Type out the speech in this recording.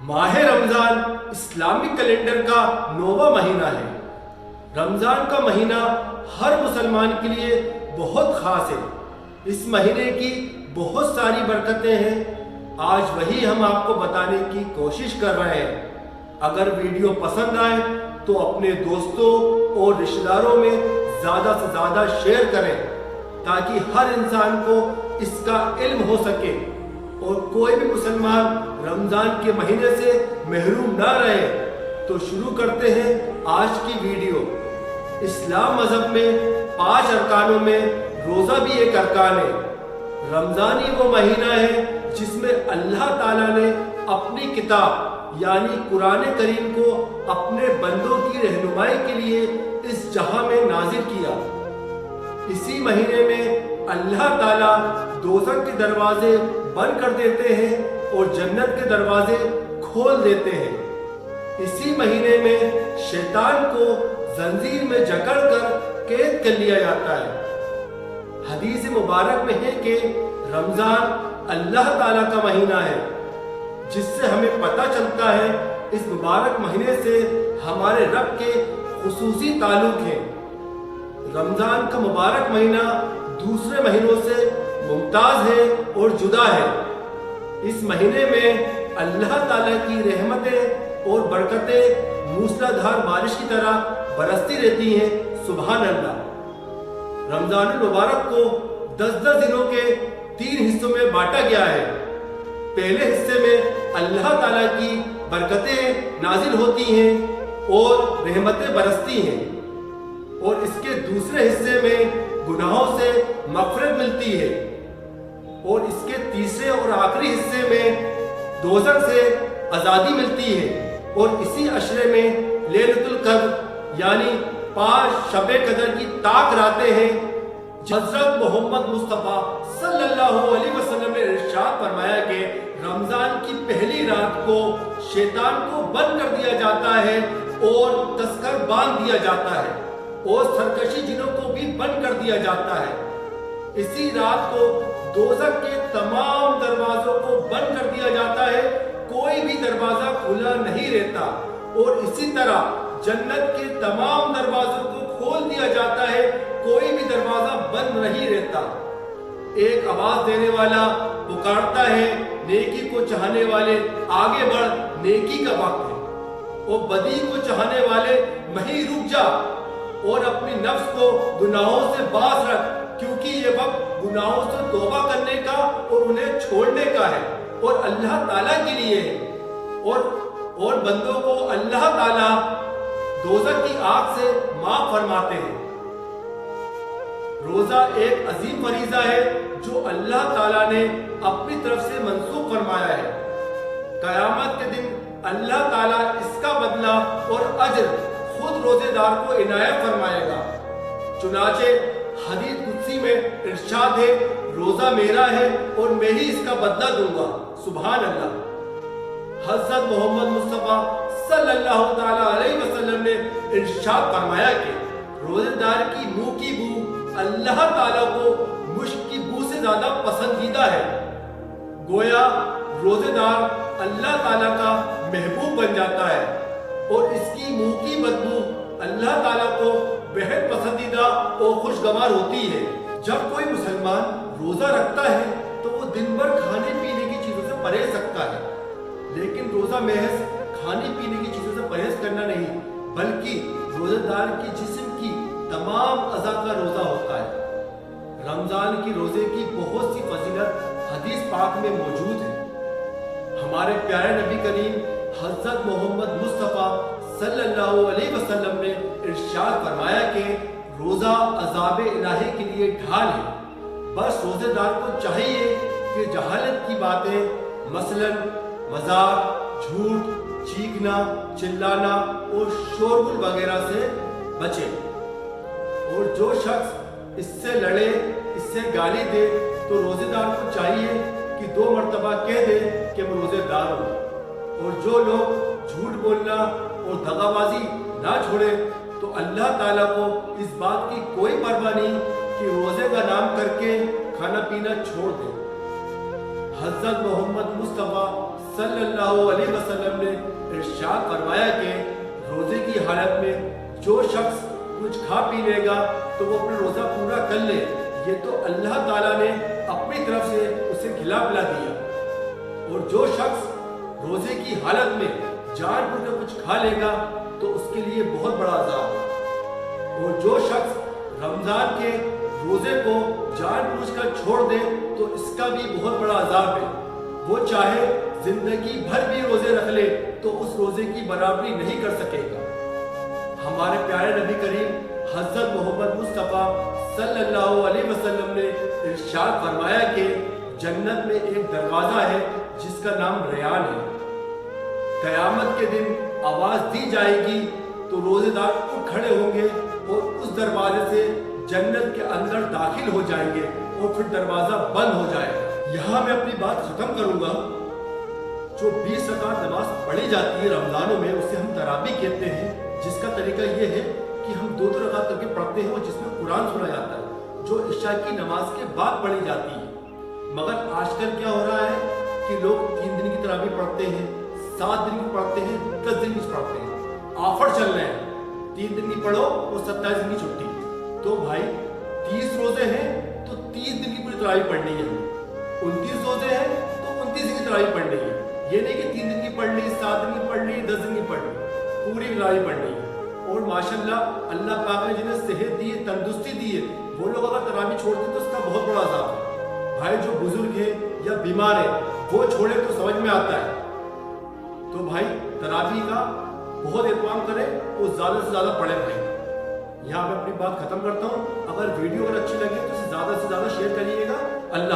माह रमज़ान इस्लामी कैलेंडर का 9वां महीना है। रमज़ान का महीना हर मुसलमान के लिए बहुत ख़ास है। इस महीने की बहुत सारी बरकतें हैं। आज वही हम आपको बताने की कोशिश कर रहे हैं। अगर वीडियो पसंद आए तो अपने दोस्तों और रिश्तेदारों में ज़्यादा से ज़्यादा शेयर करें ताकि हर इंसान को इसका इल्म हो सके और कोई भी मुसलमान रमज़ान के महीने से महरूम ना रहे। तो शुरू करते हैं आज की वीडियो। इस्लाम मज़हब में 5 अरकानों में रोज़ा भी एक अरकान है। रमज़ान ही वो महीना है जिसमें अल्लाह ताला ने अपनी किताब यानी कुरान करीम को अपने बंदों की रहनुमाई के लिए इस जहां में नाजिल किया। इसी महीने में अल्लाह ताला दोज़ख के दरवाजे बंद कर देते हैं और जन्नत के दरवाजे खोल देते हैं। इसी महीने में शैतान को जंजीर में जकड़कर कैद कर लिया जाता है। हदीस मुबारक में है कि रमज़ान अल्लाह ताला का महीना है, जिससे हमें पता चलता है इस मुबारक महीने से हमारे रब के खुसूसी ताल्लुक हैं। रमज़ान का मुबारक महीना दूसरे महीनों से मुमताज़ है और जुदा है। इस महीने में अल्लाह ताला की रहमतें और बरकतें मूसलाधार बारिश की तरह बरसती रहती हैं। सुभान अल्लाह। रमज़ान मुबारक को 10-10 दिनों के 3 हिस्सों में बांटा गया है। पहले हिस्से में अल्लाह ताला की बरकतें नाजिल होती हैं और रहमतें बरसती हैं, और इसके दूसरे हिस्से में गुनाहों से मग़फ़िरत मिलती है, और इसके तीसरे और आखिरी हिस्से में दोज़ख से आज़ादी मिलती है। और इसी अशरे में लैलतुल क़द्र यानी 5 शब कदर की ताक रातें हैं। हज़रत मोहम्मद मुस्तफ़ा सल्लल्लाहु अलैहि वसल्लम ने इरशाद फरमाया कि रमज़ान की पहली रात को शैतान को बंद कर दिया जाता है और तस्कर बांध दिया जाता है और सरकशी जिनों को भी बंद कर दिया जाता है। इसी रात को दोज़ख के तमाम दरवाजों को बंद कर दिया जाता है, कोई भी दरवाजा खुला नहीं रहता। और इसी तरह जन्नत के तमाम दरवाजों को खोल दिया जाता है, कोई भी दरवाजा बंद नहीं रहता। एक आवाज देने वाला पुकारता है, नेकी को चाहने वाले आगे बढ़, नेकी का वक्त है। और बदी को चाहने वाले वहीं रुक जा और अपनी नफ्स को गुनाहों से बाज रख, क्योंकि ये वक्त गुनाहों से तौबा करने का और उन्हें छोड़ने का है और अल्लाह ताला के लिए है। और बंदों को अल्लाह ताला दोज़ख की आग से माफ फरमाते हैं। रोजा एक अजीम फरीज़ा है जो अल्लाह ताला ने अपनी तरफ से मंसूब फरमाया है। क़यामत के दिन अल्लाह ताला इसका बदला और अज्र खुद रोजेदार को इनायत फरमाएगा। चुनाचे हदीस कुदसी में इरशाद है, रोजा मेरा है और मैं ही इसका बदला दूंगा। सुभान अल्लाह। हज़रत मोहम्मद मुस्तफ़ा सल्लल्लाहु ताला अलैहि वसल्लम ने इरशाद फरमाया कि रोजेदार की मुंह की बू अल्लाह ताला को मुश्क की बू से ज्यादा पसंदीदा है। गोया रोजेदार अल्लाह ताला का महबूब बन जाता है और इसकी मुंह की बदबू अल्लाह ताला को बेहद पसंदीदा और खुशगवार होती है। जब कोई मुसलमान रोजा रखता है तो वो दिन भर खाने पीने की चीजों से परहेज रखता है, लेकिन रोजा महज खाने पीने की चीजों से परहेज करना नहीं, बल्कि रोजेदार की जिस्म की तमाम अज़ा का रोजा होता है। रमजान की रोजे की बहुत सी फजीलत हदीस पाक में मौजूद है। हमारे प्यारे नबी करीम हज़रत मोहम्मद मुस्तफ़ा सल्लल्लाहु अलैहि वसल्लम ने इरशाद फरमाया कि रोजा अज़ाब इलाही के लिए ढाल है। बस रोजेदार को चाहिए कि जहालत की बातें मसलन मजाक, झूठ, चीखना, चिल्लाना और शोरगुल वगैरह से बचे। और जो शख्स इससे लड़े, इससे गाली दे, तो रोजेदार को चाहिए कि 2 मरतबा कह दे कि मैं रोजेदार हूँ। और जो लोग झूठ बोलना और दगाबाजी ना छोड़े तो अल्लाह ताला को इस बात की कोई परवाह नहीं कि रोजे का नाम करके खाना पीना छोड़ दे। हज़रत मोहम्मद मुस्तफ़ा सल्लल्लाहु अलैहि वसल्लम इरशाद फरमाया कि रोजे की हालत में जो शख्स कुछ खा पी लेगा तो वो अपना रोजा पूरा कर ले, ये तो अल्लाह ताला ने अपनी तरफ से उसे खिला पिला दिया। और जो शख्स रोजे की हालत में जानबूझकर कुछ खा लेगा तो उसके लिए बहुत बड़ा अजाब है। और जो शख्स रमजान के रोजे को जानबूझकर छोड़ दे तो इसका भी बहुत बड़ा अजाब है। वो चाहे जिंदगी भर भी रोजे रख ले तो उस रोजे की बराबरी नहीं कर सकेगा। हमारे प्यारे नबी करीम हज़रत मोहम्मद मुस्तफ़ा सल्लल्लाहु अलैहि वसल्लम ने इरशाद फरमाया कि जन्नत में एक दरवाजा है जिसका नाम रयान है। क़यामत के दिन आवाज दी जाएगी तो रोजेदार उठ खड़े होंगे और उस दरवाजे से जन्नत के अंदर दाखिल हो जाएंगे और फिर दरवाजा बंद हो जाएगा। यहाँ मैं अपनी बात खत्म करूंगा। जो 20 रकात नमाज पढ़ी जाती है रमजानों में उसे हम तरावी कहते हैं, जिसका तरीका ये है कि हम 2 रकात करके पढ़ते हैं और जिसमें कुरान सुना जाता है, जो इशा की नमाज के बाद पढ़ी जाती है। मगर आजकल क्या हो रहा है कि लोग 3 दिन की तरावी पढ़ते हैं, 7 दिन की पढ़ते हैं, 10 दिन की पढ़ते हैं। ऑफर चल रहे हैं, 3 दिन की पढ़ो और 27 दिन की छुट्टी। तो भाई 30 रोजे हैं तो 30 दिन की पूरी तरावी पढ़नी है, 29 रोजे हैं तो 29 दिन की तरावी पढ़नी है। ये नहीं कि 3 दिन की पढ़ ली, 7 दिन की पढ़ ली, 10 दिन की पढ़ ली, पूरी तरावी पढ़नी है। और माशाल्लाह अल्लाह पाक ने जिन्हें सेहत दी है, तंदुरुस्ती दी है, वो लोग अगर तरावी छोड़ते तो उसका बहुत बड़ा अजाब है। भाई जो बुजुर्ग है या बीमार है वो छोड़े तो समझ में आता है। तो भाई तरावी का बहुत एहतमाम करें और ज़्यादा से ज़्यादा पढ़े भाई। यहाँ मैं अपनी बात खत्म करता हूँ। अगर वीडियो अगर अच्छी लगे तो इसे ज़्यादा से ज़्यादा शेयर करिएगा। अल्लाह